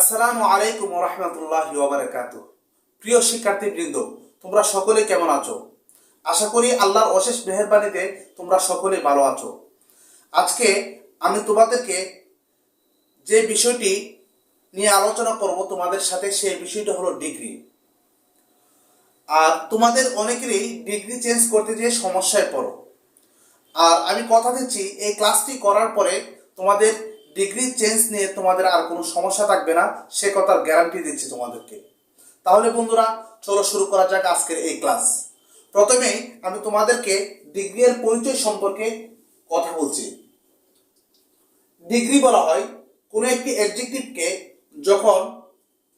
আসসালামু আলাইকুম ওয়া রাহমাতুল্লাহি ওয়া বারাকাতুহু। প্রিয় শিক্ষার্থীবৃন্দ, তোমরা সকলে কেমন আছো? আশা করি আল্লাহর অশেষ মেহেরবানিতে তোমরা সকলে ভালো আছো। আজকে আমি তোমাদেরকে যে বিষয়টি নিয়ে আলোচনা করব তোমাদের সাথে, সেই বিষয়টা হলো ডিগ্রি। আর তোমাদের অনেকেরই ডিগ্রি চেঞ্জ করতে গিয়ে সমস্যায় পড়ো। আর আমি কথা দিচ্ছি, এই ক্লাসটি করার পরে তোমাদের ডিগ্রি চেঞ্জ নিয়ে তোমাদের আর কোনো সমস্যা থাকবে না, সে কথার গ্যারান্টি দিচ্ছি তোমাদেরকে। তাহলে বন্ধুরা, চলো শুরু করা যাক আজকের এই ক্লাস। প্রথমেই আমি তোমাদেরকে ডিগ্রি এর পরিচয় সম্পর্কে কথা বলছি। ডিগ্রি বলা হয় কোনো একটি অ্যাডজেক্টিভকে যখন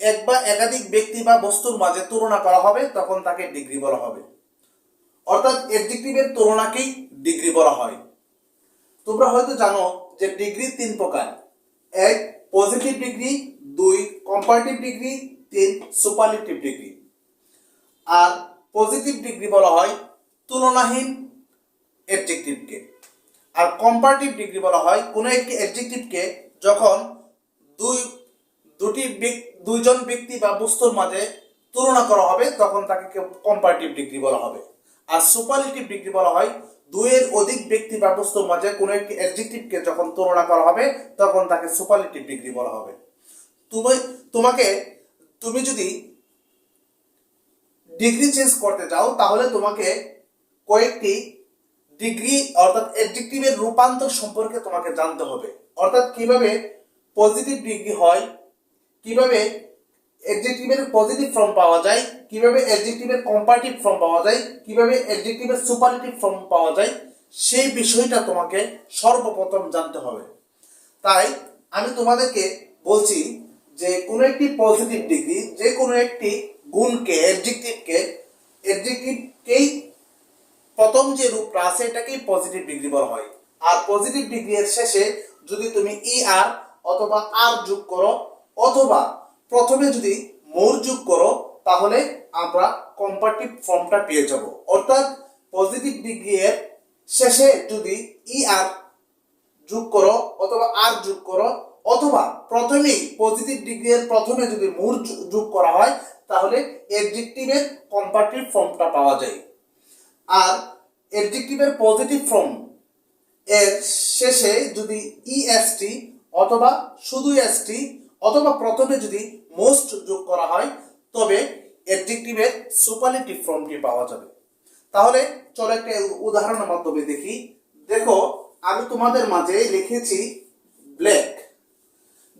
এক বা একাধিক ব্যক্তি বা বস্তুর মাঝে তুলনা করা হবে তখন তাকে ডিগ্রি বলা হবে। অর্থাৎ অ্যাডজেক্টিভের তুলনাকেই ডিগ্রি বলা হয়। তোমরা হয়তো জানো যে ডিগ্রি তিন প্রকার: এক পজিটিভ ডিগ্রি, দুই কম্পারেটিভ ডিগ্রি, তিন সুপারলেটিভ ডিগ্রি। আর পজিটিভ ডিগ্রি বলা হয় তুলনাহীন অ্যাডজেক্টিভকে, আর কম্পারেটিভ ডিগ্রি বলা হয় কোনো একটি অ্যাডজেক্টিভকে যখন দুইজন ব্যক্তি বা বস্তুর মাঝে তুলনা করা হবে তখন তাকে কম্পারেটিভ ডিগ্রি বলা হবে। আর সুপারলেটিভ ডিগ্রি বলা হয় দুইয়ের অধিক ব্যক্তি বা বস্তুর মাঝে কোনো একটি অ্যাডজেক্টিভকে যখন তুলনা করা হবে তখন তাকে সুপারলেটিভ ডিগ্রি বলা হবে। তুমি যদি ডিগ্রি চেঞ্জ করতে যাও তাহলে তোমাকে কয়েকটি ডিগ্রি অর্থাৎ অ্যাডজেক্টিভের রূপান্তর সম্পর্কে তোমাকে জানতে হবে। অর্থাৎ কিভাবে পজিটিভ ডিগ্রি হয়, কিভাবে অ্যাডজেক্টিভের পজিটিভ ফর্ম পাওয়া যায়, কিভাবে অ্যাডজেক্টিভের কম্পারেটিভ ফর্ম পাওয়া যায়, কিভাবে অ্যাডজেক্টিভের সুপারলেটিভ ফর্ম পাওয়া যায়, সেই বিষয়টা তোমাকে সর্বপ্রথম জানতে হবে। তাই আমি তোমাদেরকে বলছি যে কোনো একটি পজিটিভ ডিগ্রি, যে কোনো একটি গুণকে অ্যাডজেক্টিভকেই প্রথম যে রূপটা আছে এটাকেই পজিটিভ ডিগ্রি বলা হয়। আর পজিটিভ ডিগ্রি এর শেষে যদি তুমি আর অথবা আর যোগ করো অথবা প্রথমে যদি মোর যোগ করো তাহলে আমরা কম্পারেটিভ ফর্মটা পেয়ে যাব। অর্থাৎ পজিটিভ ডিগ্রি এর শেষে যদি আর যোগ করো অথবা আর যোগ করো অথবা প্রথমেই পজিটিভ ডিগ্রি এর প্রথমে যদি মোর যোগ করা হয় তাহলে অ্যাডজেক্টিভের কম্পারেটিভ ফর্মটা পাওয়া যায়। আর অ্যাডজেক্টিভের পজিটিভ ফর্ম এর শেষে যদি ইএসটি অথবা শুধু এসটি অথবা প্রথমে যদি মোস্ট যোগ করা হয় তবে অ্যাডজেক্টিভের সুপারলেটিভ ফর্মটি পাওয়া যাবে। তাহলে চলো একটা উদাহরণের মাধ্যমে দেখি। দেখো, আমি তোমাদের মাঝে লিখেছি ব্ল্যাক।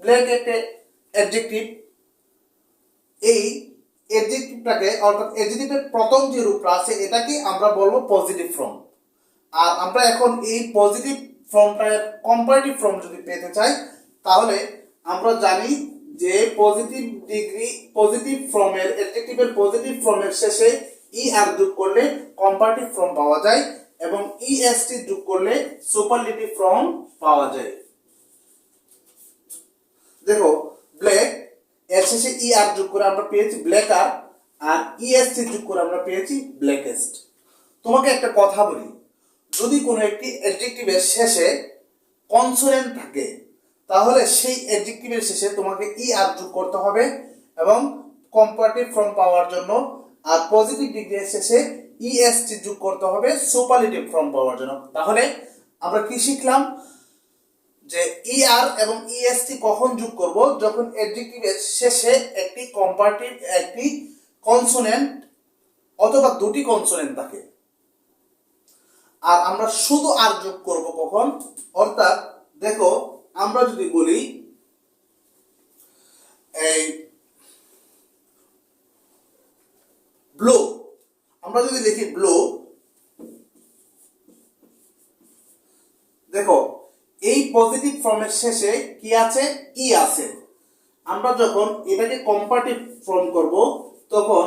ব্ল্যাক একটা অ্যাডজেক্টিভ। এই অ্যাডজেক্টিভটাকে অর্থাৎ অ্যাডজেক্টিভের প্রথম যে রূপটা আছে এটাকে আমরা বলবো পজিটিভ ফর্ম। আর আমরা এখন এই পজিটিভ ফর্মটার কম্পারেটিভ ফর্ম যদি পেতে চাই তাহলে আমরা জানি যে পজিটিভ ফর্মের অ্যাডজেক্টিভের পজিটিভ ফর্মের শেষে আর যোগ করলে কম্পারেটিভ ফর্ম পাওয়া যায় এবং ইএসটি যোগ করলে সুপারলেটিভ ফর্ম পাওয়া যায়। দেখো, ব্ল্যাক এর শেষে আর যোগ করে আমরা পেয়েছি ব্ল্যাকার, আর ইএসটি যোগ করে আমরা পেয়েছি ব্ল্যাকেস্ট। তোমাকে একটা কথা বলি, যদি কোনো একটি অ্যাডজেক্টিভের শেষে কনসোনেন্ট থাকে তাহলে সেই অ্যাডজেক্টিভের শেষে তোমাকে আর যোগ করতে হবে এবং কম্পারেটিভ ফর্ম পাওয়ার জন্য, আর পজিটিভ ডিগ্রির শেষে ইএসটি যোগ করতে হবে সুপারলেটিভ ফর্ম পাওয়ার জন্য। তাহলে আমরা কি শিখলাম যে আর এবং ইএসটি কখন যোগ করব? যখন অ্যাডজেক্টিভের শেষে একটি কনসোনেন্ট অথবা দুটি কনসোনেন্ট থাকে। আর আমরা শুধু আর যোগ করব কখন? অর্থাৎ দেখো, আমরা যদি বলি এই ব্লু, আমরা যদি লিখি ব্লু, দেখো এই পজিটিভ ফর্মের শেষে কি আছে? আছে। আমরা যখন এটাকে কম্পারেটিভ ফর্ম করব তখন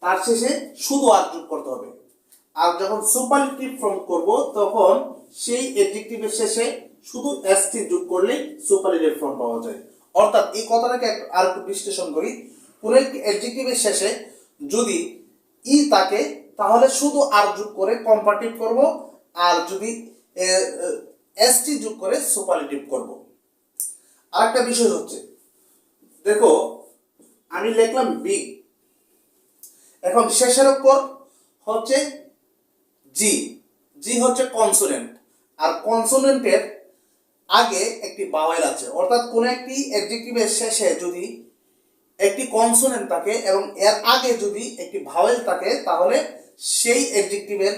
তার শেষে শুধু আর যোগ করতে হবে। আর যখন সুপারলেটিভ ফর্ম করব তখন সেই অ্যাডজেক্টিভের শেষে শুধু এসটি যোগ করলে সুপারলেটিভ ফর্ম পাওয়া যায়। অর্থাৎ এই কথাটাকে আর একটু বিশ্লেষণ করি। কোন একটি অ্যাডজেক্টিভের শেষে যদি থাকে তাহলে শুধু আর যোগ করে কম্পারেটিভ করব, আর যদি এসটি যোগ করে সুপারলেটিভ করব। আরেকটা বিষয় হচ্ছে, দেখো আমি লিখলাম বিগ, এখন শেষের অক্ষর হচ্ছে জি, জি হচ্ছে কনসোনেন্ট, আর কনসোনেন্টের আগে একটি ভাওয়েল আছে, অর্থাৎ কোন একটি অ্যাডজেক্টিভের শেষে যদি একটি কনসোনেন্ট থাকে এবং এর আগে যদি একটি ভাওয়েল থাকে, তাহলে সেই অ্যাডজেক্টিভের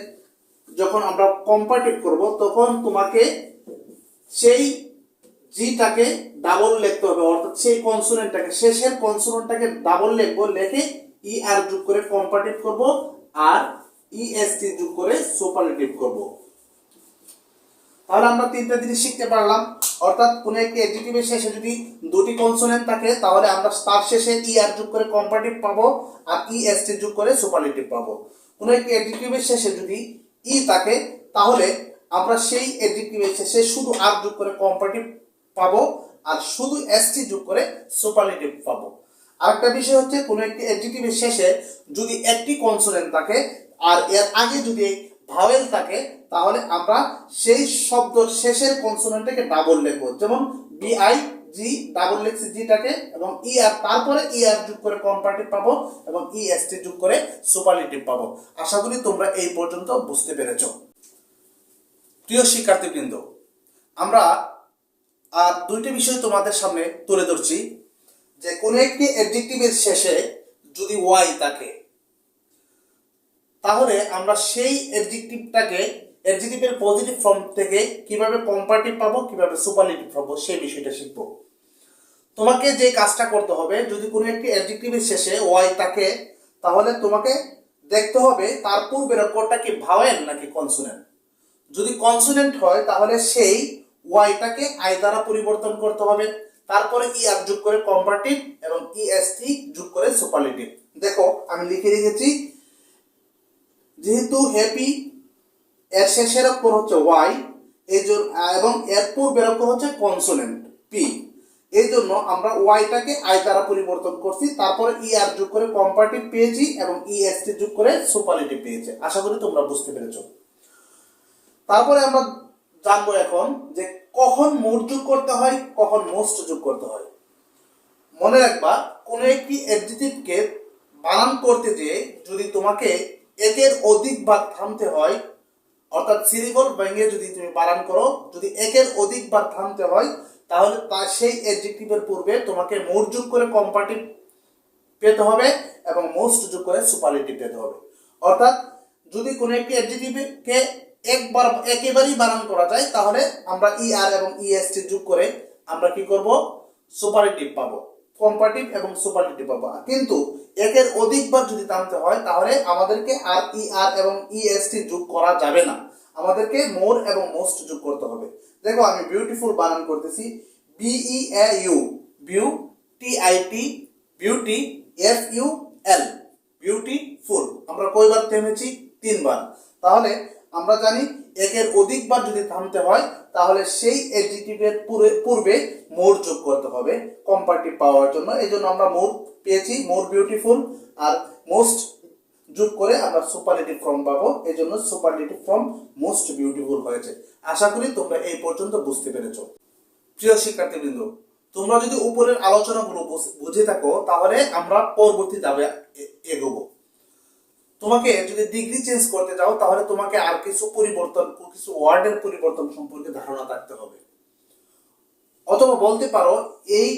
যখন আমরা কম্পারেটিভ করব তখন তোমাকে সেই জিটাকে ডাবল লিখতে হবে, অর্থাৎ সেই কনসোনেন্টটাকে, শেষের কনসোনেন্টটাকে ডাবল লিখবো, লিখে ই আর যোগ করে কম্পারেটিভ করব আর ইএসটি যোগ করে সুপারলেটিভ করব। তাহলে আমরা তিনটা জিনিস শিখতে পারলাম, অর্থাৎ কোন একটি অ্যাডজেক্টিভের শেষে যদি দুটি কনসোনেন্ট থাকে তাহলে আমরা তার শেষে ই আর যোগ করে কম্পারেটিভ পাবো আর ইএসটি যোগ করে সুপারলেটিভ পাবো। কোন একটি অ্যাডজেক্টিভের শেষে যদি ই থাকে তাহলে আমরা সেই অ্যাডজেক্টিভের শেষে শুধু আর যোগ করে কম্পারেটিভ পাবো আর শুধু এসটি যোগ করে সুপারলেটিভ পাবো। আরেকটা বিষয় হচ্ছে কোন একটি অ্যাডজেক্টিভের শেষে যদি একটি কনসোনেন্ট থাকে আর এর আগে যদি ভাওয়েল থাকে তাহলে আমরা সেই শব্দের শেষের কনসোনেন্টটাকে ডাবল লিখবো, যেমন বিআই জি ডাবল লিখছি জিটাকে এবং ই আর তারপরে ই আর যোগ করে কম্পারেটিভ পাবো এবং ইএসটি যোগ করে সুপারলেটিভ পাবো। আশা করি তোমরা এই পর্যন্ত বুঝতে পেরেছো। প্রিয় শিক্ষার্থীবৃন্দ, আমরা আর দুইটি বিষয় তোমাদের সামনে তুলে ধরছি, যে কোন একটি অ্যাডজেক্টিভের শেষে যদি ওয়াই থাকে তাহলে আমরা সেই অ্যাডজেক্টিভের পজিটিভ ফর্ম থেকে কিভাবে কম্পারেটিভ পাবো, কিভাবে সুপারলেটিভ পাবো সেই বিষয়টা শিখবো। তোমাকে যে কাজটা করতে হবে, যদি কোনো একটি অ্যাডজেক্টিভের শেষে ওয়াই থাকে তাহলে তোমাকে দেখতে হবে তার পূর্বের অক্ষরটা কি ভাওয়েল নাকি কনসোনেন্ট। যদি কনসোনেন্ট হয় তাহলে সেই ওয়াইটাকে আই দ্বারা পরিবর্তন করতে হবে, তারপরে ই আর যোগ করে কম্পারেটিভ এবং ইএসটি যোগ করে সুপারলেটিভ। দেখো আমি লিখে রেখেছি, যেহেতু হ্যাপি এর শেষের অক্ষর হচ্ছে ওয়াই এই জন্য এবং এর পূর্বের অক্ষর হচ্ছে কনসোনেন্ট পি, এই জন্য আমরা ওয়াইটাকে আই দ্বারা পরিবর্তন করছি, তারপরে ই আর যোগ করে কম্পারেটিভ পেয়েছি এবং ইএসটি যোগ করে সুপারলেটিভ পেয়েছি। আশা করি তোমরা বুঝতে পেরেছো। তারপরে আমরা জানবো এখন যে কখন মোড যোগ করতে হয়, কখন মোস্ট যোগ করতে হয়। মনে রাখবা, কোন একটি অ্যাডজেক্টিভকে বানান করতে যেয়ে যদি তোমাকে একের অধিক বার থামতে হয়, অর্থাৎ সিলেবল ভেঙে যদি তুমি বানান করো, যদি একের অধিক বার থামতে হয় তাহলে তার সেই অ্যাডজেক্টিভের পূর্বে তোমাকে মোড যোগ করে কম্পারেটিভ পেতে হবে এবং মোস্ট যোগ করে সুপারলেটিভ পেতে হবে। অর্থাৎ যদি কোনো একটি অ্যাডজেক্টিভকে একেবারেই বানান করা যায় তাহলে আমরা ই আর এবং ইএসটি যোগ করে আমরা কি করব, সুপারলেটিভ পাবো, কম্পারেটিভ এবং সুপারলেটিভ পাবো। কিন্তু একের অধিকবার যদি টানতে হয় তাহলে আমাদেরকে আর ই আর এবং ইএসটি যোগ করা যাবে না, আমাদেরকে মোর এবং মোস্ট যোগ করতে হবে। দেখো আমি বিউটিফুল বানান করতেছি, B E A U, beau T I T, beauty F U L, beautiful. আমরা কয়বার থেমেছি? 3 বার। তাহলে আমরা জানি একের অধিকবার যদি থামতে হয় তাহলে সেই অ্যাডজেক্টিভের পূর্বে মোর যোগ করতে হবে কম্পারেটিভ পাওয়ার জন্য। এই জন্য আমরা মোর পেয়েছি, মোর বিউটিফুল, আর মোস্ট যোগ করে আমরা সুপারলেটিভ ফর্ম পাবো, এই জন্য সুপারলেটিভ ফর্ম মোস্ট বিউটিফুল হয়েছে। আশা করি তোমরা এই পর্যন্ত বুঝতে পেরেছো। প্রিয় শিক্ষার্থীবৃন্দ, তোমরা যদি উপরের আলোচনাগুলো বুঝে থাকো তাহলে আমরা পরবর্তী ধাপে এগোবো। তোমাকে যদি ডিগ্রি চেঞ্জ করতে চাও তাহলে তোমাকে আর কিছু পরিবর্তন, কিছু ওয়ার্ডের পরিবর্তন সম্পর্কে ধারণা থাকতে হবে। অথবা বলতে পারো এই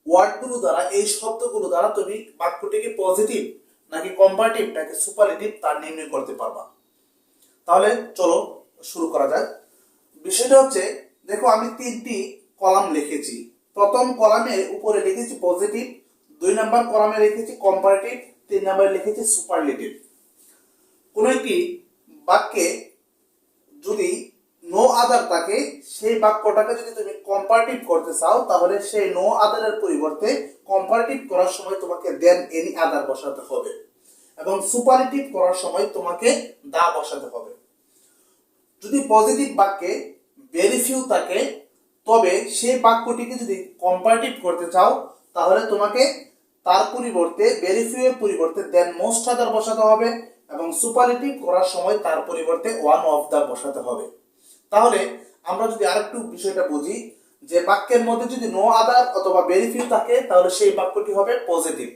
ওয়ার্ডগুলো দ্বারা, এই শব্দগুলো দ্বারা তুমি বাক্যটিকে পজিটিভ নাকি কম্পারেটিভ নাকি সুপারলেটিভ তা নির্ণয় করতে পারবা। তাহলে চলো শুরু করা যাক। বিষয়টা হচ্ছে, দেখো আমি 3টি কলাম লিখেছি। প্রথম কলামে উপরে লিখেছি পজিটিভ, 2 নম্বর কলামে লিখেছি কম্পারেটিভ, 3 নম্বরে লিখেছি সুপারলেটিভ। কোন একটি বাক্যে যদি নো আদার থাকে, সেই বাক্যটাকে যদি তুমি কম্পারেটিভ করতে চাও তাহলে সেই নো আদারের পরিবর্তে কম্পারেটিভ করার সময় তোমাকে দেন এনি আদার বসাতে হবে এবং সুপারলেটিভ করার সময় তোমাকে দা বসাতে হবে। যদি পজিটিভ বাক্যে ভেরি ফিউ থাকে তবে সেই বাক্যটিকে যদি কম্পারেটিভ করতে চাও তাহলে তোমাকে তার পরিবর্তে ভেরি ফিউ এর পরিবর্তে দেন মোস্ট আদার বসাতে হবে এবং সুপারলেটিভ করার সময় তার পরিবর্তে ওয়ান অফ দা বসাতে হবে। তাহলে আমরা যদি আরেকটু বিষয়টা বুঝি, যে বাক্যের মধ্যে যদি নো আদার অথবা ভেরি ফিউ থাকে তাহলে সেই বাক্যটি হবে পজিটিভ।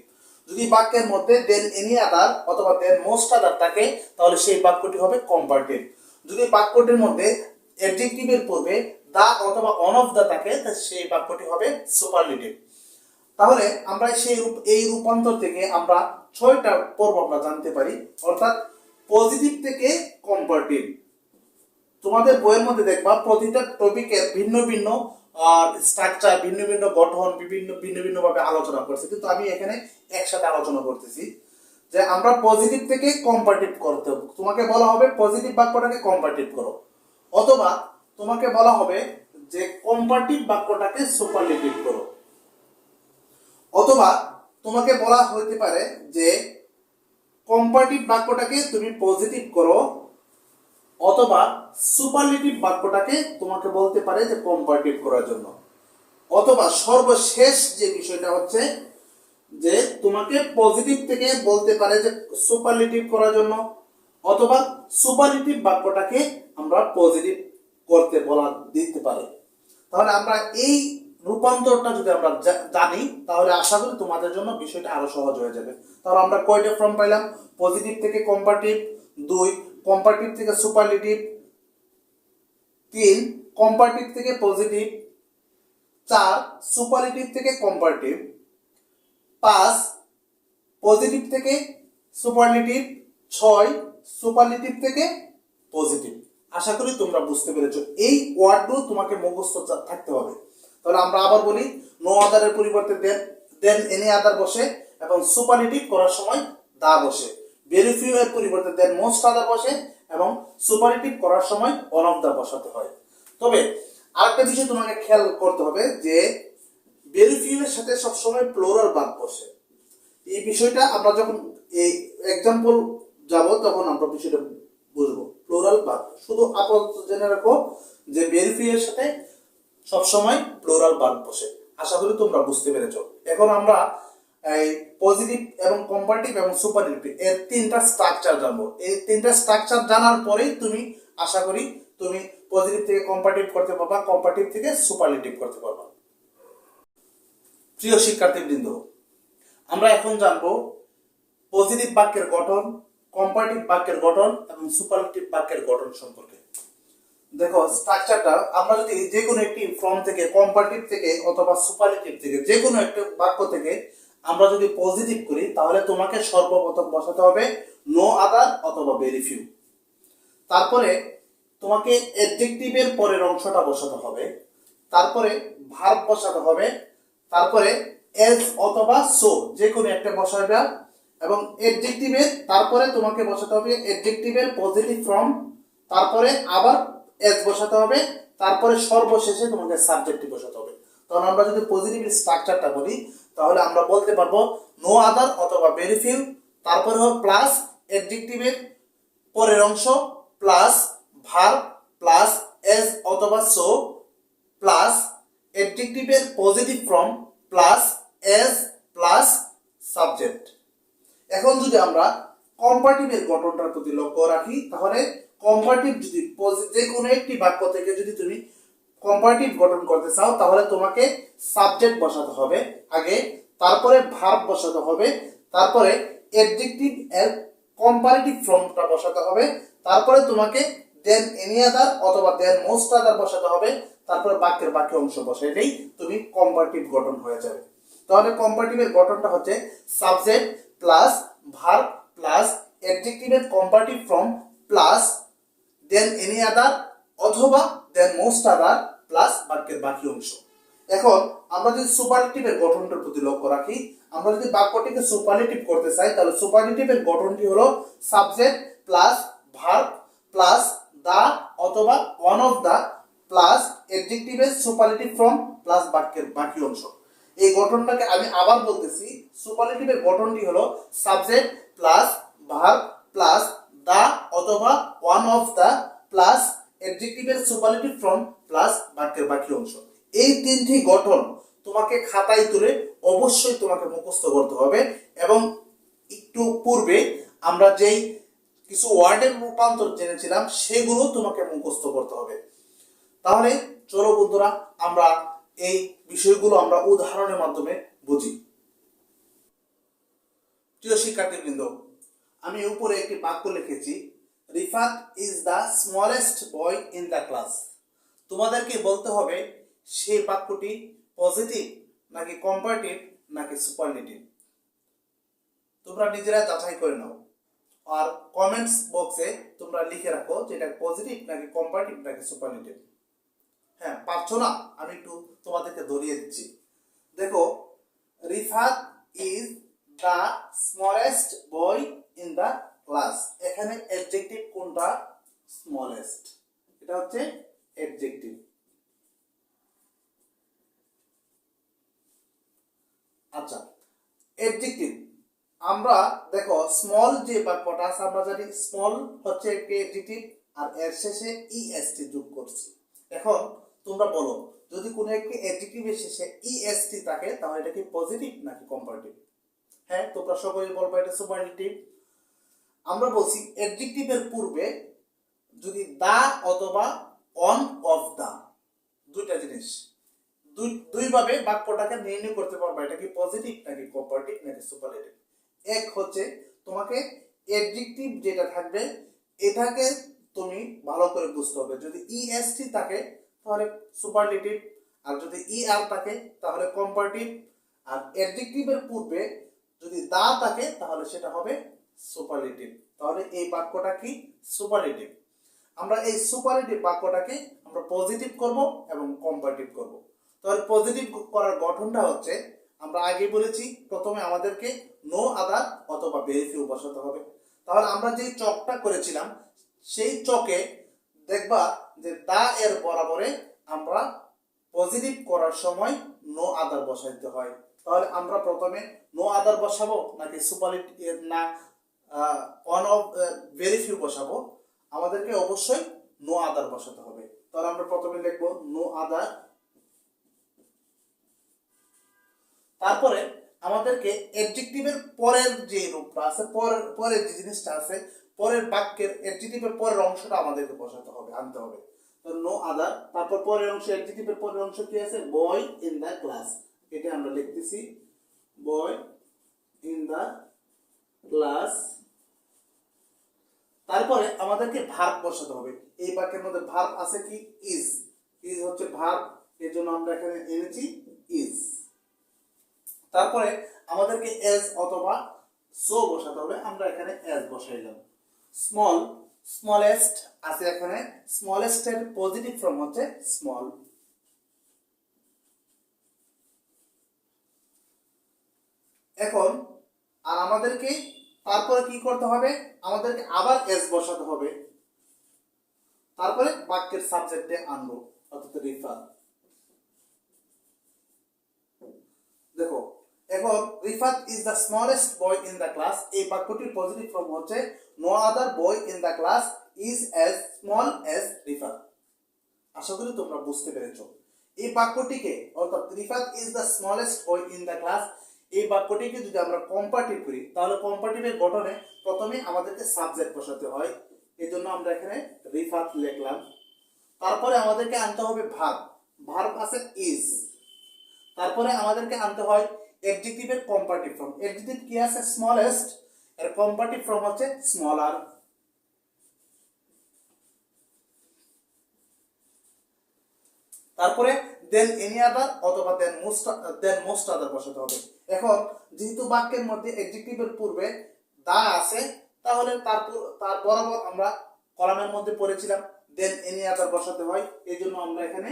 যদি বাক্যের মধ্যে দেন এনি আদার অথবা দেন মোস্ট আদার থাকে তাহলে সেই বাক্যটি হবে কম্পারেটিভ। যদি বাক্যটির মধ্যে অ্যাডজেক্টিভের পূর্বে দা অথবা অন অফ দা থাকে তাহলে সেই বাক্যটি হবে সুপারলেটিভ। তাহলে আমরা এই রূপান্তর থেকে আমরা 6টা পর্ব আমরা জানতে পারি, অর্থাৎ পজিটিভ থেকে কম্পারেটিভ। তোমাদের বইয়ের মধ্যে দেখবা প্রতিটা টপিকের ভিন্ন ভিন্ন স্ট্রাকচার, ভিন্ন ভিন্ন গঠন, ভিন্ন ভিন্ন ভাবে আলোচনা করছে, কিন্তু আমি এখানে একসাথে আলোচনা করতেছি যে আমরা পজিটিভ থেকে কম্পারেটিভ করতে হবে। তোমাকে বলা হবে পজিটিভ বাক্যটাকে কম্পারেটিভ করো, অথবা তোমাকে বলা হবে যে কম্পারেটিভ বাক্যটাকে সুপারলেটিভ করো, অথবা তোমাকে বলা হতে পারে যে কম্পারেটিভ বাক্যটাকে তুমি পজিটিভ করো, অথবা সুপারলেটিভ বাক্যটাকে তোমাকে বলতে পারে যে কম্পারেটিভ করার জন্য, অথবা সর্বশেষ যে বিষয়টা হচ্ছে যে তোমাকে পজিটিভ থেকে বলতে পারে যে সুপারলেটিভ করার জন্য, অথবা সুপারলেটিভ বাক্যটাকে আমরা পজিটিভ করতে বলা দিতে পারে। তাহলে আমরা এই রূপান্তরটা যদি আমরা জানি তাহলে আশা করি তোমাদের জন্য বিষয়টা আরো সহজ হয়ে যাবে। তাহলে আমরা কয়টা ফর্ম পাইলাম? পজিটিভ থেকে কম্পারেটিভ, 2 কম্পারেটিভ থেকে সুপারলেটিভ, 3 কম্পারেটিভ থেকে পজিটিভ, 4 সুপারলেটিভ থেকে কম্পারেটিভ, 5 পজিটিভ থেকে সুপারলেটিভ, 6 সুপারলেটিভ থেকে পজিটিভ। আশা করি তোমরা বুঝতে পেরেছো। এই ওয়ার্ডগুলো তোমাকে মুখস্থ থাকতে হবে। তাহলে আমরা আবার বলি, নো আদারের পরিবর্তে দেন এনি আদার বসে এবং সুপারলেটিভ করার সময় দা বসে। ভেরি ফিউ এর পরিবর্তে দেন মোস্ট আদার বসে এবং সুপারলেটিভ করার সময় অন অফ দা বসাতে হয়। তবে আরেকটা বিষয় তোমাকে খেয়াল করতে হবে যে ভেরি ফিউ এর সাথে সবসময় প্লুরাল ভার্ব বসে। এই বিষয়টা আমরা যখন এই এক্সাম্পল যাব তখন আমরা বিষয়টা বুঝবো। প্লুরাল ভার্ব শুধু আপাতত জেনে রাখো যে ভেরি ফিউ এর সাথে সবসময় প্লুরাল ভার্ব বসে। আশা করি তোমরা বুঝতে পেরেছো। এখন আমরা এই পজিটিভ এবং কম্পারেটিভ এবং সুপারলেটিভ এর 3টা স্ট্রাকচার জানবো। এই 3টা স্ট্রাকচার জানার পরেই তুমি আশা করি তুমি পজিটিভ থেকে কম্পারেটিভ করতে পারবা, কম্পারেটিভ থেকে সুপারলেটিভ করতে পারবা। প্রিয় শিক্ষার্থীবৃন্দ, আমরা এখন জানবো পজিটিভ বাক্যের গঠন, কম্পারেটিভ বাক্যের গঠন এবং সুপারলেটিভ বাক্যের গঠন সম্পর্কে। দেখো স্ট্রাকচারটা, আমরা যদি যে কোনো একটি ফর্ম থেকে, কম্পারেটিভ থেকে অথবা সুপারলেটিভ থেকে, যে কোনো একটা বাক্য থেকে আমরা যদি পজিটিভ করি তাহলে তোমাকে সর্বপ্রথম বসাতে হবে নো আদার অথবা ভেরি ফিউ। তারপরে তোমাকে অ্যাডজেক্টিভের পরের অংশটা বসাতে হবে, তারপরে ভার্ব বসাতে হবে, তারপরে এজ অথবা সো যে কোনো একটা বসাবে, এবং অ্যাডজেক্টিভের তারপরে তোমাকে বসাতে হবে অ্যাডজেক্টিভের পজিটিভ ফর্ম, তারপরে আবার এজ বসাতে হবে, তারপরে সর্বশেষে তোমাকে সাবজেক্টিভ বসাতে হবে। তখন আমরা যদি পজিটিভ স্ট্রাকচারটা বলি তাহলে আমরা বলতে পারবো নো আদার অথবা ভেরি ফিউ, তারপরে হবে প্লাস অ্যাডজেক্টিভের পরের অংশ প্লাস ভার্ব প্লাস এজ অথবা সো প্লাস অ্যাডজেক্টিভের positive form plus as plus subject. এখন যদি আমরা কম্পারেটিভের গঠনটার প্রতি লক্ষ্য রাখি তাহলে কম্পারেটিভ যদি যে কোনো একটি বাক্য থেকে যদি তুমি কম্পারেটিভ গঠন করতে চাও তাহলে তোমাকে সাবজেক্ট বসাতে হবে আগে, তারপরে ভার্ব বসাতে হবে, তারপরে অ্যাডজেক্টিভ এর কম্পারেটিভ ফর্মটা বসাতে হবে, তারপরে তোমাকে দেন এনি আদার অথবা দেন মোস্ট আদার বসাতে হবে, তারপরে বাক্যের বাকি অংশ বসাইলেই তুমি কম্পারেটিভ গঠন হয়ে যাবে। তাহলে কম্পারেটিভের গঠনটা হচ্ছে সাবজেক্ট প্লাস ভার্ব প্লাস অ্যাডজেক্টিভের comparative form plus than any other অথবা দেন মোস্ট আদার প্লাস বাক্যের বাকি অংশ। এখন আমরা যদি সুপারলেটিভের গঠনটার প্রতি লক্ষ্য রাখি, আমরা যদি বাক্যটিকে সুপারলেটিভ করতে চাই তাহলে সুপারলেটিভের গঠনটি হলো subject plus verb plus the অথবা ওয়ান অফ দা প্লাস অ্যাডজেক্টিভের সুপারলেটিভ ফর্ম প্লাস বাক্যের বাকি অংশ। এই গঠনটাকে আমি আবার বলতেছি, সুপারলেটিভের গঠনটি হলো subject plus verb plus the অথবা ওয়ান অফ দা প্লাস অ্যাডজেক্টিভের সুপারলেটিভ ফর্ম প্লাস বাক্যের বাকি অংশ। এই 3টি গঠন তোমাকে খাতায় তুলে অবশ্যই তোমাকে মুখস্থ করতে হবে, এবং একটু পূর্বে আমরা যেই কিছু ওয়ার্ডের রূপান্তর জেনেছিলাম সেগুলো তোমাকে মুখস্থ করতে হবে। তাহলে চলো বন্ধুরা আমরা এই বিষয়গুলো আমরা উদাহরণের মাধ্যমে বুঝি। প্রিয় শিক্ষার্থীবৃন্দ, আমি উপরে একটি বাক্য লিখেছি, Rifat is the smallest boy in the class. তোমাদেরকে বলতে হবে সেই বাক্যটি পজিটিভ নাকি কম্পারেটিভ নাকি সুপারলেটিভ। তোমরা নিজেরা যাচাই করে নাও, আর কমেন্টস বক্সে তোমরা লিখে রাখো যে এটা পজিটিভ নাকি কম্পারেটিভ নাকি সুপারলেটিভ। হ্যাঁ, পারছো না? আমি একটু তোমাদেরকে ধরিয়ে দিচ্ছি। দেখো, Rifat is the smallest boy in the class. এখানে অ্যাডজেক্টিভ কোনটা? স্মলেস্ট। এটা হচ্ছে অ্যাডজেক্টিভ। আচ্ছা, অ্যাডজেক্টিভ আমরা দেখো স্মল যে বাক্যটা আছে আমরা জানি স্মল হচ্ছে একটি অ্যাডজেক্টিভ, আর এর শেষে ইএসটি যোগ করছি। এখন তোমরা বলো, যদি কোনো একটি অ্যাডজেক্টিভের শেষে ইএসটি থাকে তাহলে এটা কি পজিটিভ নাকি কম্পারেটিভ? হ্যাঁ, তোমরা সকলেই বলবো এটা সুপারলেটিভ। আমরা বলছি অ্যাডজেক্টিভের পূর্বে যদি দা অথবা অন অফ দা, দুইটা জিনিস দুইভাবে বাক্যটাকে নির্ণয় করতে পারবা এটা কি পজিটিভ নাকি কম্পারেটিভ নাকি সুপারলেটিভ। এক হচ্ছে তোমাকে অ্যাডজেক্টিভ যেটা থাকবে এটাকে তুমি ভালো করে বুঝতে হবে। যদি ইএসটি থাকে তাহলে সুপারলেটিভ, আর যদি ইআর থাকে তাহলে কম্পারেটিভ, আর অ্যাডজেক্টিভের পূর্বে যদি দা থাকে তাহলে সেটা হবে সুপারলেটিভ। তাহলে এই বাক্যটা কি? সুপারলেটিভ। আমরা এই সুপারলেটিভ বাক্যটাকে আমরা পজিটিভ করব এবং কম্পারেটিভ করব। তাহলে পজিটিভ করার গঠনটা হচ্ছে, আমরা আগে বলেছি প্রথমে আমাদেরকে নো আদার অথবা ভেরি ফিউ বসাতে হবে। তাহলে আমরা যেই চকটা করেছিলাম সেই চকে দেখবা যে দা এর বরাবরে আমরা পজিটিভ করার সময় নো আদার বসাইতে হয়। তাহলে আমরা প্রথমে নো আদার বসাবো নাকি সুপারলেটিভ না অন অফ ভেরি ফিউ বসাবো? আমাদেরকে অবশ্যই নো আদার বসাতে হবে। তাহলে আমরা প্রথমে লিখবো নো আদার। তারপরে আমাদেরকে অ্যাডজেক্টিভের পরের যে রূপটা আছে, পরের যে জিনিসটা আছে, পরের বাক্যের অ্যাডজেক্টিভের পরের অংশটা আমাদেরকে বসাতে হবে, আনতে হবে। তো নো আদার, তারপর পরের অংশ, অ্যাডজেক্টিভের পরের অংশ কি আছে? বয় ইন দ্য ক্লাস। এটা আমরা লিখতেছি বয় ইন দ্য ক্লাস। তারপরে আমাদেরকে ভার্ব বসাতে হবে। এই বাক্যের মধ্যে ভার্ব আছে কি? ইজ। ইজ হচ্ছে ভার্ব, এর জন্য আমরা এখানে এনেছি ইজ। তারপরে আমাদেরকে এজ অথবা সো বসাতে হবে, আমরা এখানে এজ বসাইলাম। স্মল, স্মলেস্ট আছে এখানে, স্মলেস্ট এর পজিটিভ ফর্ম হচ্ছে স্মল। এখন আর আমাদেরকে তারপরে কি করতে হবে? আমাদেরকে আবার এজ বসাতে হবে, তারপরে বাক্যের সাবজেক্টে আনবো, অর্থাৎ রিফাত। দেখো, এখন Rifat is the smallest boy in the class, এই বাক্যটির পজিটিভ ফর্ম হচ্ছে no other boy in the class is as small as Rifat. আশা করি তোমরা বুঝতে পেরেছো। এই বাক্যটিকে, অর্থাৎ Rifat is the smallest boy in the class, এই বাক্যটিকে যদি আমরা কম্পারেটিভ করি তাহলে কম্পারেটিভের গঠনে প্রথমে আমাদেরকে সাবজেক্ট বসাতে হয়, এই জন্য আমরা এখানে রিফাত লিখলাম। তারপরে আমাদেরকে আনতে হবে ভার্ব, ভার্ব আছে ইজ। তারপরে আমাদেরকে আনতে হয় অ্যাডজেক্টিভের কম্পারেটিভ ফর্ম। অ্যাডজেক্টিভ কি আছে? স্মলেস্ট, এর কম্পারেটিভ ফর্ম হচ্ছে স্মলার। তারপরে দেন এনি আদার অথবা দেন মোস্ট আদার বসাতে হবে। এখন যেহেতু বাক্যের মধ্যে অ্যাডজেক্টিভের পূর্বে দা আছে, তাহলে তার বরাবর আমরা কলামের মধ্যে পড়েছিলাম দেন এনি আদার বসাতে হয়, এই জন্য আমরা এখানে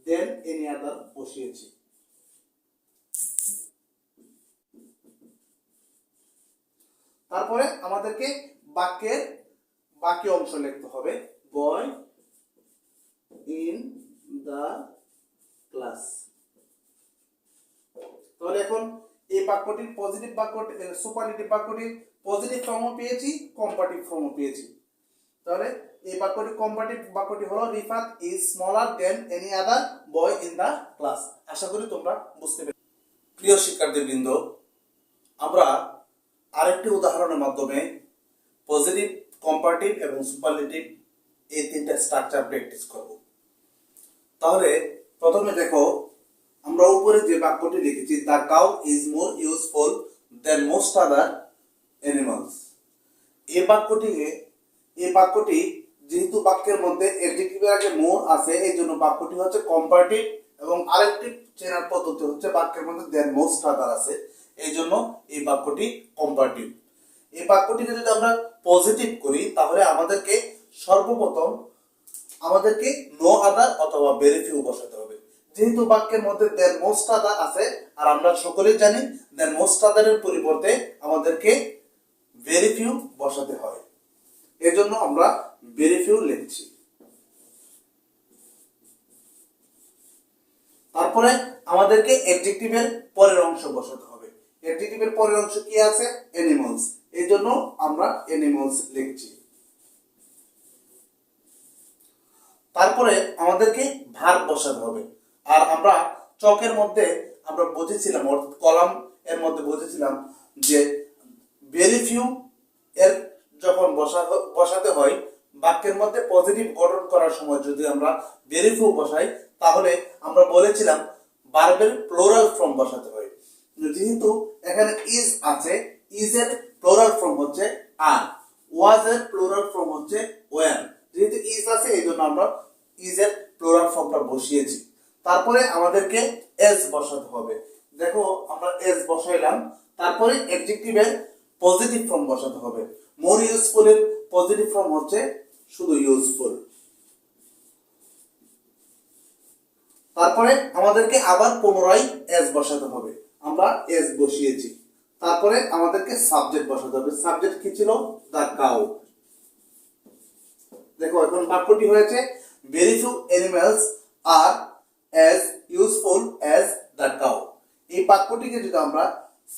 দেন এনি আদার বসিয়েছি। তারপরে আমাদেরকে বাক্যের বাকি অংশ লিখতে হবে, বয় ইন দ্য ক্লাস। তাহলে এখন এই বাক্যটির পজিটিভ বাক্যটি, সুপারলেটিভ বাক্যটির পজিটিভ ফর্মও পেয়েছি, কম্পারেটিভ ফর্মও পেয়েছি। তাহলে এই বাক্যটি কম্পারেটিভ বাক্যটি হলো Rifat is smaller than any other boy in the class. আশা করি তোমরা বুঝতে পেরেছো। প্রিয় শিক্ষার্থীবৃন্দ, আমরা আরেকটি উদাহরণের মাধ্যমে পজিটিভ, কম্পারেটিভ এবং সুপারলেটিভ এই তিনটা স্ট্রাকচার প্র্যাকটিস করব। তাহলে প্রথমে দেখো, আমরা উপরে যে বাক্যটি লিখেছি, the cow is more useful than most other animals, এই বাক্যটি যেহেতু বাক্যের মধ্যে অ্যাডজেক্টিভের আগে মোর আছে, এই জন্য বাক্যটি হচ্ছে কম্পারেটিভ, এবং আরেকটি চেনার পদ্ধতি হচ্ছে বাক্যের মধ্যে দেন মোস্ট আদার আছে, এই জন্য এই বাক্যটি কম্পারেটিভ। এই বাক্যটিকে যদি আমরা পজিটিভ করি তাহলে আমাদেরকে সর্বপ্রথম নো আদার অথবা ভেরি ফিউ বসাতে হবে। যেহেতু বাক্যের মধ্যে দেন মোস্ট আদার আছে, আর আমরা সকলেই জানি দেন মোস্ট আদারের পরিবর্তে আমাদেরকে ভেরি ফিউ বসাতে হয়, এজন্য আমরা ভেরি ফিউ লিখছি। তারপরে আমাদেরকে অ্যাডজেক্টিভের পরের অংশ বসাতে হবে। অ্যাডজেক্টিভের পরের অংশ কি আছে? অ্যানিমালস, এই জন্য আমরা অ্যানিমালস লিখছি। তারপরে আমাদেরকে ভার্ব বসাতে হবে। আর আমরা চকের মধ্যে আমরা বুঝেছিলাম, অর্থাৎ কলাম এর মধ্যে বুঝেছিলাম যে ভেরি ফিউ এর যখন বসাতে হয়, বাক্যের মধ্যে পজিটিভ গঠন করার সময় যদি আমরা ভেরি ফিউ বসাই, তাহলে আমরা বলেছিলাম ভার্বের প্লুরাল ফর্ম বসাতে হয়। যেহেতু এখানে ইজ আছে, ইজ এর প্লুরাল ফর্ম হচ্ছে আর, ওয়াজ এর প্লুরাল ফর্ম হচ্ছে ওয়ার। যেহেতু ইজ আছে এই জন্য আমরা ইজ এর প্লুরাল ফর্মটা বসিয়েছি। তারপরে আমাদেরকে এস বসাতে হবে। দেখো আমরা এস বসাইলাম, তারপরে অ্যাডজেক্টিভের পজিটিভ ফর্ম বসাতে হবে। মোর ইউজফুল এর পজিটিভ ফর্ম হচ্ছে শুধু ইউজফুল। তারপরে আমাদেরকে আবার পুনরায় এস বসাতে হবে। আমরা এস বসিয়েছি। তারপরে আমাদেরকে সাবজেক্ট বসাতে হবে। সাবজেক্ট কি ছিল? The cow. দেখো এখন বাক্যটি হয়েছে very few animals are as useful as the cow. এই বাক্যটিকে যদি আমরা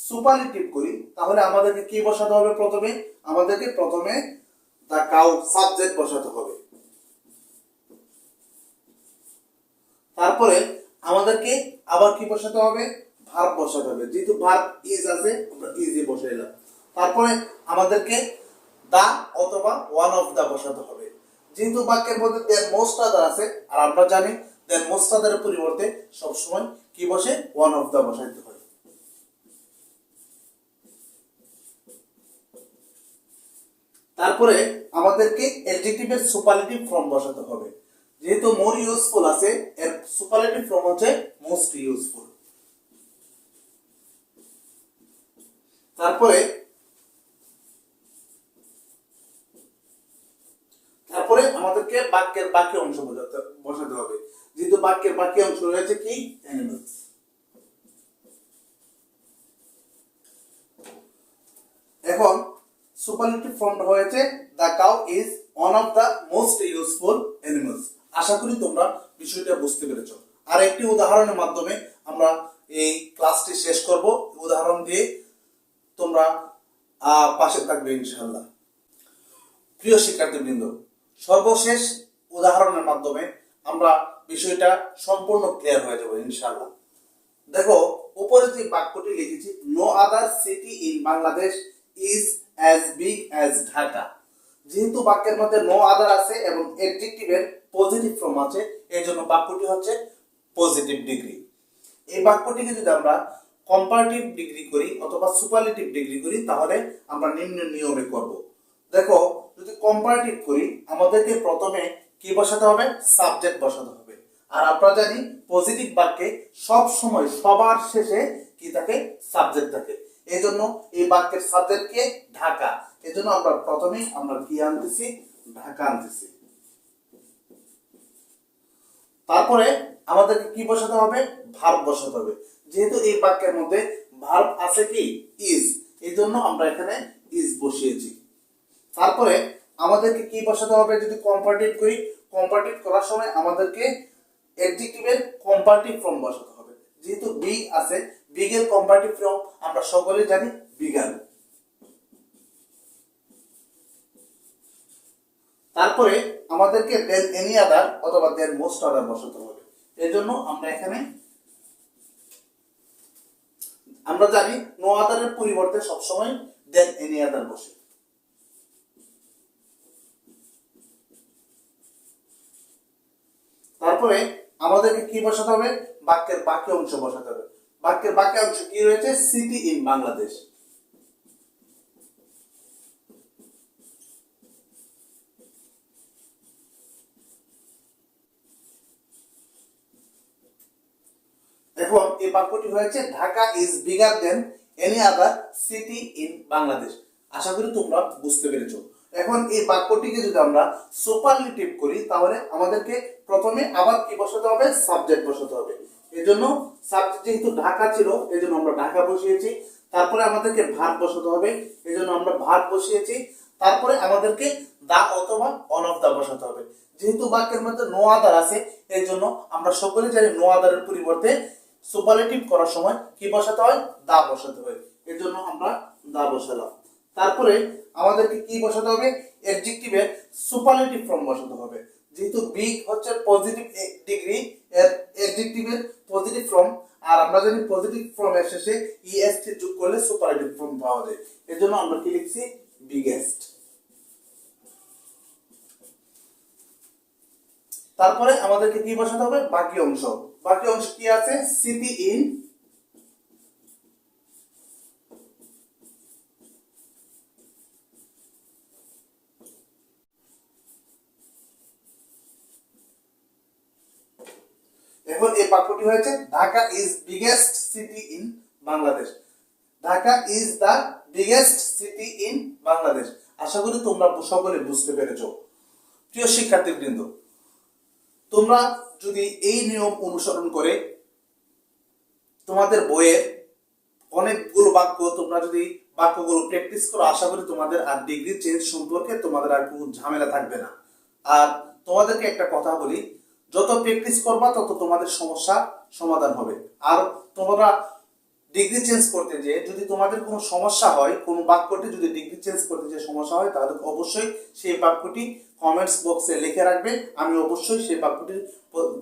সুপারলেটিভ করি তাহলে আমাদেরকে কি বসাতে হবে? আমাদেরকে প্রথমে দ্য কাউ সাবজেক্ট বসাতে হবে। তারপরে আমাদেরকে আবার কি বসাতে হবে? ভার্ব বসাতে হবে। যেহেতু ভার্ব ইজ আছে আমরা ইজি বসাইলাম। তারপরে আমাদেরকে দা অথবা ওয়ান অফ দা বসাতে হবে। যেহেতু বাক্যের মধ্যে দেন মোস্ট আদার আছে, আর আমরা জানি দেন মোস্ট আদারের পরিবর্তে সবসময় কি বসে? ওয়ান অফ দা বসাইতে হয়। তারপরে আমাদেরকে অ্যাডজেক্টিভের সুপারলেটিভ ফর্ম বসাতে হবে। যেহেতু মোর ইউজফুল আছে, এর সুপারলেটিভ ফর্ম হচ্ছে মোস্ট ইউজফুল। তারপরে আমাদেরকে বাক্যের বাকি অংশ বসাতে হবে। যেহেতু বাক্যের বাকি অংশ রয়েছে কি? অ্যানিমালস। এখন সুপারলেটিভ ফর্মটা হয়েছে the cow is one of the most useful animals. আশা করি তোমরা বিষয়টা বুঝতে পেরেছো। আর একটি উদাহরণের মাধ্যমে আমরা এই ক্লাসটি শেষ করব। উদাহরণ দিয়ে তোমরা পাশে থাকবে ইনশাআল্লাহ। প্রিয় শিক্ষার্থীবৃন্দ, সর্বশেষ উদাহরণের মাধ্যমে আমরা বিষয়টা সম্পূর্ণ ক্লিয়ার হয়ে যাবে ইনশাআল্লাহ। দেখো উপরে যে বাক্যটি লিখেছি, no other city in Bangladesh is as big as Dhaka. যেহেতু বাক্যের মধ্যে নো আদার আছে এবং অ্যাডজেক্টিভের পজিটিভ ফর্ম আছে, এই জন্য বাক্যটি হচ্ছে পজিটিভ ডিগ্রি। এই বাক্যটিকে যদি আমরা কম্পারেটিভ ডিগ্রি করি অথবা সুপারলেটিভ ডিগ্রি করি তাহলে আমরা নিম্ন নিয়মে করব। দেখো যদি কম্পারেটিভ করি আমাদেরকে প্রথমে কি বসাতে হবে? সাবজেক্ট বসাতে হবে। আর আমরা জানি পজিটিভ বাক্যে সব সময় সবার শেষে কি থাকে? সাবজেক্ট থাকে। এই জন্য এই বাক্যের সাবজেক্ট কে? ঢাকা। এই জন্য আমরা প্রথমেই আমরা কি আনতেছি? ঢাকা আনতেছি। তারপরে আমাদেরকে কি বসাতে হবে? ভার্ব বসাতে হবে। যেহেতু এই বাক্যের মধ্যে ভার্ব আছে কি? ইজ, এই জন্য আমরা এখানে ইজ বসিয়েছি। তারপরে আমাদেরকে কি বসাতে হবে? যদি কম্পারেটিভ করি, কম্পারেটিভ করার সময় আমাদেরকে অ্যাডজেক্টিভের কম্পারেটিভ ফর্ম বসাতে হবে। যেহেতু বিগ আছে, বিগ এর কম্পারেটিভ ফর্ম আমরা সকলেই জানি বিগার। তারপরে আমাদেরকে দেন এনি আদার অথবা দেন মোস্ট আদার বসাতে হবে। এই জন্য আমরা জানি নো আদারের পরিবর্তে সবসময় দেন এনি আদার বসে। তারপরে আমাদেরকে কি বসাতে হবে? বাক্যের বাকি অংশ বসাতে হবে। বাক্যের বাকি অংশ কি রয়েছে? City in Bangladesh. এখন এই বাক্যটি হয়েছে Dhaka is bigger than any other city in Bangladesh. আশা করি তোমরা বুঝতে পেরেছো। এখন এই বাক্যটিকে যদি আমরা সুপারলেটিভ করি তাহলে আমাদেরকে প্রথমে আবার কি বসাতে হবে? সাবজেক্ট বসাতে হবে। এজন্য সাবজেক্ট যেহেতু ঢাকা ছিল এজন্য আমরা ঢাকা বসিয়েছি। তারপরে আমাদেরকে ভার্ব বসাতে হবে, এজন্য আমরা ভার্ব বসিয়েছি। তারপরে আমাদেরকে দা অথবা অন অফ দা বসাতে হবে। যেহেতু বাক্যের মধ্যে নো আদার আছে এই জন্য আমরা সকলে জানি নো আদারের পরিবর্তে সুপারলেটিভ করার সময় কি বসাতে হয়? দা বসাতে হয়। এর জন্য আমরা দা বসালাম। তারপরে আমাদেরকে কি বসাতে হবে? অ্যাডজেক্টিভের সুপারলেটিভ ফর্ম বসাতে হবে। যেহেতু বিগ হচ্ছে পজিটিভ ডিগ্রি, এর অ্যাডজেক্টিভের পজিটিভ ফর্ম, আর আমরা জানি পজিটিভ ফর্মের শেষে ইএসটি যোগ করলে সুপারলেটিভ ফর্ম পাওয়া যায়। এর জন্য আমরা কি লিখছি? বিগেস্ট। তারপরে আমাদেরকে কি বসাতে হবে? বাকি অংশ। বাকি অংশ কি আছে? সিটি ইন এখন এই বাক্যটি হয়েছে Dhaka is biggest city in Bangladesh. Dhaka is the biggest city in Bangladesh. আশা করি তোমরা সকলে বুঝতে পেরেছো। প্রিয় শিক্ষার্থীবৃন্দ, তোমরা যদি এই নিয়ম অনুসরণ করে তোমাদের বইয়ের অনেকগুলো বাক্য তোমরা যদি বাক্যগুলো প্র্যাকটিস করো, আশা করি তোমাদের আর ডিগ্রি চেঞ্জ সম্পর্কে তোমাদের আর কোনো ঝামেলা থাকবে না। আর তোমাদেরকে একটা কথা বলি, যত প্র্যাকটিস করবা তত তোমাদের সমস্যা সমাধান হবে। আর তোমরা ডিগ্রি চেঞ্জ করতে যে যদি তোমাদের কোনো সমস্যা হয়, কোনো বাক্যটি যদি ডিগ্রি চেঞ্জ করতে যে সমস্যা হয়, তাহলে অবশ্যই সেই বাক্যটি কমেন্টস বক্সে লিখে রাখবে। আমি অবশ্যই সেই বাক্যটির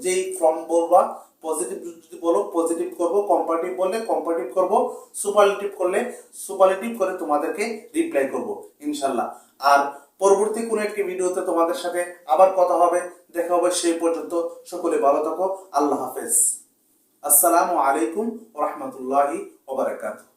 যেই ফর্ম বলবা, পজিটিভ যদি বলো পজিটিভ করব, কম্পারেটিভ বললে কম্পারেটিভ করব, সুপারলেটিভ করলে সুপারলেটিভ করে তোমাদেরকে রিপ্লাই করব ইনশাআল্লাহ। আর পরবর্তী কোনো একটি ভিডিওতে তোমাদের সাথে আবার কথা হবে, দেখা হবে। সেই পর্যন্ত সকলে ভালো থাকো। আল্লাহ হাফেজ। আসসালামু আলাইকুম ওয়া রাহমাতুল্লাহি ওয়া বারাকাতুহু।